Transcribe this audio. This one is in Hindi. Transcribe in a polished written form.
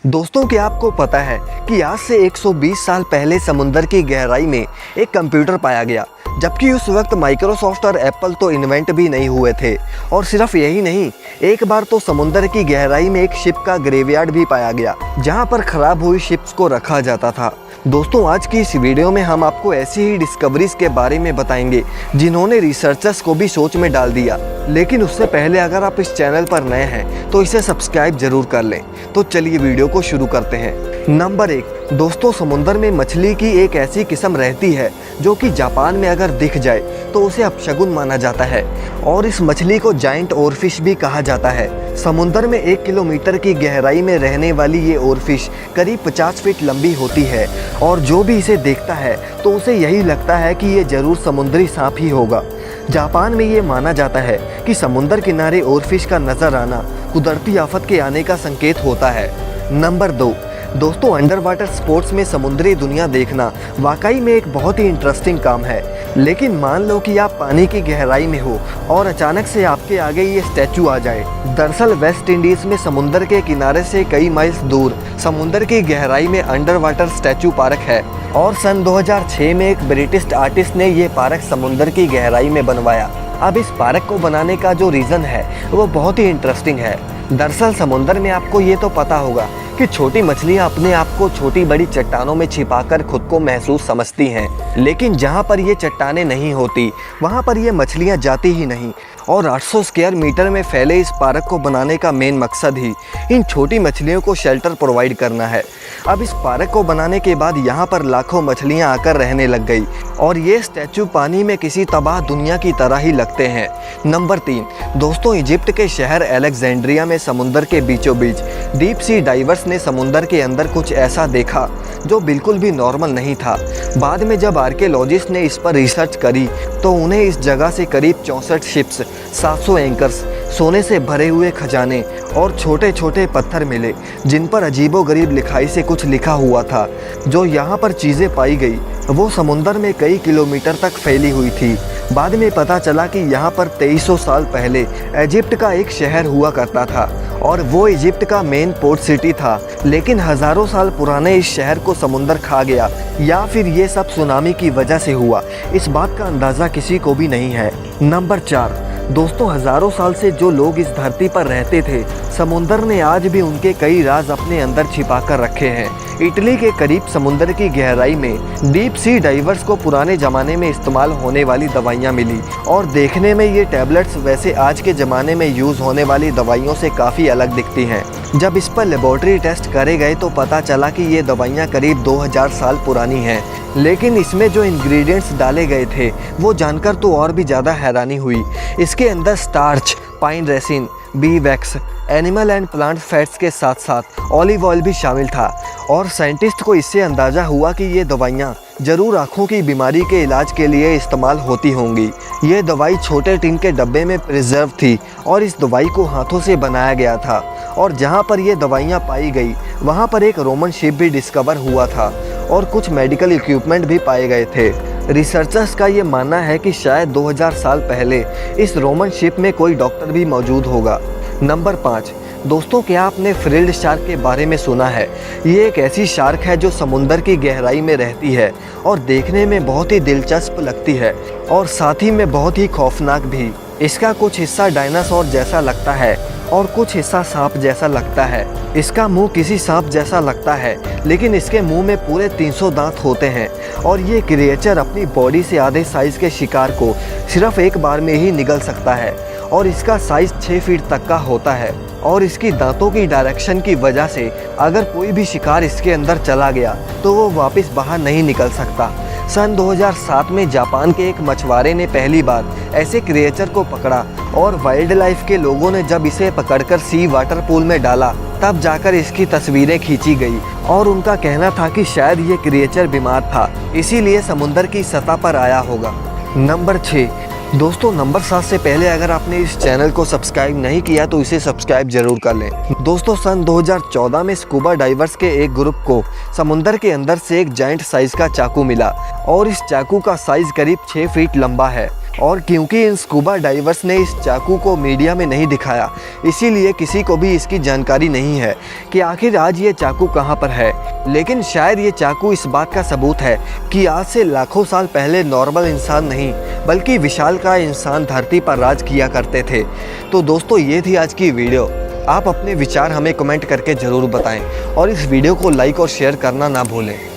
दोस्तों, क्या आपको पता है कि आज से 120 साल पहले समुद्र की गहराई में एक कंप्यूटर पाया गया, जबकि उस वक्त माइक्रोसॉफ्ट और एप्पल तो इन्वेंट भी नहीं हुए थे। और सिर्फ यही नहीं, एक बार तो समुद्र की गहराई में एक शिप का ग्रेवयार्ड भी पाया गया, जहां पर खराब हुई शिप्स को रखा जाता था। दोस्तों, आज की इस वीडियो में हम आपको ऐसी ही डिस्कवरीज के बारे में बताएंगे जिन्होंने रिसर्चर्स को भी सोच में डाल दिया। लेकिन उससे पहले अगर आप इस चैनल पर नए हैं तो इसे सब्सक्राइब जरूर कर लें। तो चलिए वीडियो को शुरू करते हैं। नंबर 1, दोस्तों, समुद्र में मछली की एक ऐसी किस्म रहती है जो कि जापान में अगर दिख जाए तो उसे अपशगुन माना जाता है, और इस मछली को जाइंट ओरफिश भी कहा जाता है। समुद्र में 1 किलोमीटर की गहराई में रहने वाली ये ओरफिश करीब 50 फीट लंबी होती है, और जो भी इसे देखता है तो उसे यही लगता है कि ये जरूर समुद्री सांप ही होगा। जापान में ये माना जाता है कि समुद्र किनारे ओरफिश का नजर आना कुदरती आफत के आने का संकेत होता है। नंबर 2, दोस्तों, अंडर वाटर स्पोर्ट्स में समुद्री दुनिया देखना वाकई में एक बहुत ही इंटरेस्टिंग काम है। लेकिन मान लो कि आप पानी की गहराई में हो और अचानक से आपके आगे ये स्टैचू आ जाए। दरअसल वेस्ट इंडीज में समुद्र के किनारे से कई माइल्स दूर समुद्र की गहराई में अंडर वाटर स्टैचू पार्क है, और सन 2006 में एक ब्रिटिश आर्टिस्ट ने ये पार्क समुद्र की गहराई में बनवाया। अब इस पार्क को बनाने का जो रीज़न है वो बहुत ही इंटरेस्टिंग है। दरअसल समुद्र में आपको ये तो पता होगा कि छोटी मछलियाँ अपने आप को छोटी बड़ी चट्टानों में छिपाकर खुद को महसूस समझती हैं, लेकिन जहाँ पर ये चट्टानें नहीं होती वहाँ पर ये मछलियाँ जाती ही नहीं। और 800 स्क्वायर मीटर में फैले इस पार्क को बनाने का मेन मकसद ही इन छोटी मछलियों को शेल्टर प्रोवाइड करना है। अब इस पार्क को बनाने के बाद यहाँ पर लाखों मछलियाँ आकर रहने लग गई, और ये स्टैचू पानी में किसी तबाह दुनिया की तरह ही लगते हैं। नंबर 3, दोस्तों, इजिप्ट के शहर अलेक्जेंड्रिया में समुद्र के बीचों बीच डीप सी डाइवर्स ने समुद्र के अंदर कुछ ऐसा देखा जो बिल्कुल भी नॉर्मल नहीं था। बाद में जब आर्कियोलॉजिस्ट ने इस पर रिसर्च करी तो उन्हें इस जगह से करीब 64 शिप्स, 700 एंकर्स, सोने से भरे हुए खजाने और छोटे छोटे पत्थर मिले, जिन पर अजीबोगरीब लिखाई से कुछ लिखा हुआ था। जो यहाँ पर चीज़ें पाई गई वो समुद्र में कई किलोमीटर तक फैली हुई थी। बाद में पता चला कि यहाँ पर 2300 साल पहले इजिप्ट का एक शहर हुआ करता था, और वो इजिप्ट का मेन पोर्ट सिटी था। लेकिन हज़ारों साल पुराने इस शहर को समुद्र खा गया, या फिर ये सब सुनामी की वजह से हुआ, इस बात का अंदाज़ा किसी को भी नहीं है। नंबर 4, दोस्तों, हज़ारों साल से जो लोग इस धरती पर रहते थे, समुद्र ने आज भी उनके कई राज अपने अंदर छिपा कर रखे हैं। इटली के करीब समुद्र की गहराई में डीप सी डाइवर्स को पुराने ज़माने में इस्तेमाल होने वाली दवाइयाँ मिली, और देखने में ये टैबलेट्स वैसे आज के ज़माने में यूज़ होने वाली दवाइयों से काफ़ी अलग दिखती हैं। जब इस पर लेबोरेटरी टेस्ट करे गए तो पता चला कि ये दवाइयाँ करीब 2000 साल पुरानी हैं। लेकिन इसमें जो इंग्रेडिएंट्स डाले गए थे वो जानकर तो और भी ज़्यादा हैरानी हुई। इसके अंदर starch, pine resin, bee wax, animal and plant fats के साथ साथ ऑलिव ऑयल भी शामिल था, और साइंटिस्ट को इससे अंदाज़ा हुआ कि ये दवाइयाँ ज़रूर आँखों की बीमारी के इलाज के लिए इस्तेमाल होती होंगी। ये दवाई छोटे टिन के डब्बे में प्रिजर्व थी, और इस दवाई को हाथों से बनाया गया था। और जहाँ पर ये दवाइयाँ पाई गई वहाँ पर एक रोमन शिप भी डिस्कवर हुआ था, और कुछ मेडिकल इक्विपमेंट भी पाए गए थे। रिसर्चर्स का ये मानना है कि शायद 2000 साल पहले इस रोमन शिप में कोई डॉक्टर भी मौजूद होगा। नंबर 5, दोस्तों, क्या आपने फ्रिल्ड शार्क के बारे में सुना है? ये एक ऐसी शार्क है जो समुद्र की गहराई में रहती है और देखने में बहुत ही दिलचस्प लगती है, और साथ ही में बहुत ही खौफनाक भी। इसका कुछ हिस्सा डायनासोर जैसा लगता है और कुछ हिस्सा सांप जैसा लगता है। इसका मुंह किसी सांप जैसा लगता है, लेकिन इसके मुंह में पूरे 300 दांत होते हैं, और ये क्रिएचर अपनी बॉडी से आधे साइज़ के शिकार को सिर्फ एक बार में ही निगल सकता है, और इसका साइज़ 6 फीट तक का होता है। और इसकी दांतों की डायरेक्शन की वजह से अगर कोई भी शिकार इसके अंदर चला गया तो वो वापस बाहर नहीं निकल सकता। सन 2007 में जापान के एक मछुआरे ने पहली बार ऐसे क्रिएचर को पकड़ा, और वाइल्ड लाइफ के लोगों ने जब इसे पकड़कर सी वाटर पूल में डाला तब जाकर इसकी तस्वीरें खींची गई, और उनका कहना था कि शायद ये क्रिएचर बीमार था, इसीलिए समुद्र की सतह पर आया होगा। नंबर 6, दोस्तों, नंबर 7 से पहले अगर आपने इस चैनल को सब्सक्राइब नहीं किया तो इसे सब्सक्राइब जरूर कर लें। दोस्तों, सन 2014 में स्कूबा डाइवर्स के एक ग्रुप को समुद्र के अंदर से एक जायंट साइज का चाकू मिला, और इस चाकू का साइज करीब 6 फीट लंबा है। और क्योंकि इन स्कूबा डाइवर्स ने इस चाकू को मीडिया में नहीं दिखाया, इसीलिए किसी को भी इसकी जानकारी नहीं है कि आखिर आज ये चाकू कहाँ पर है। लेकिन शायद ये चाकू इस बात का सबूत है कि आज से लाखों साल पहले नॉर्मल इंसान नहीं बल्कि विशालकाय इंसान धरती पर राज किया करते थे। तो दोस्तों, ये थी आज की वीडियो। आप अपने विचार हमें कमेंट करके ज़रूर बताएं और इस वीडियो को लाइक और शेयर करना ना भूलें।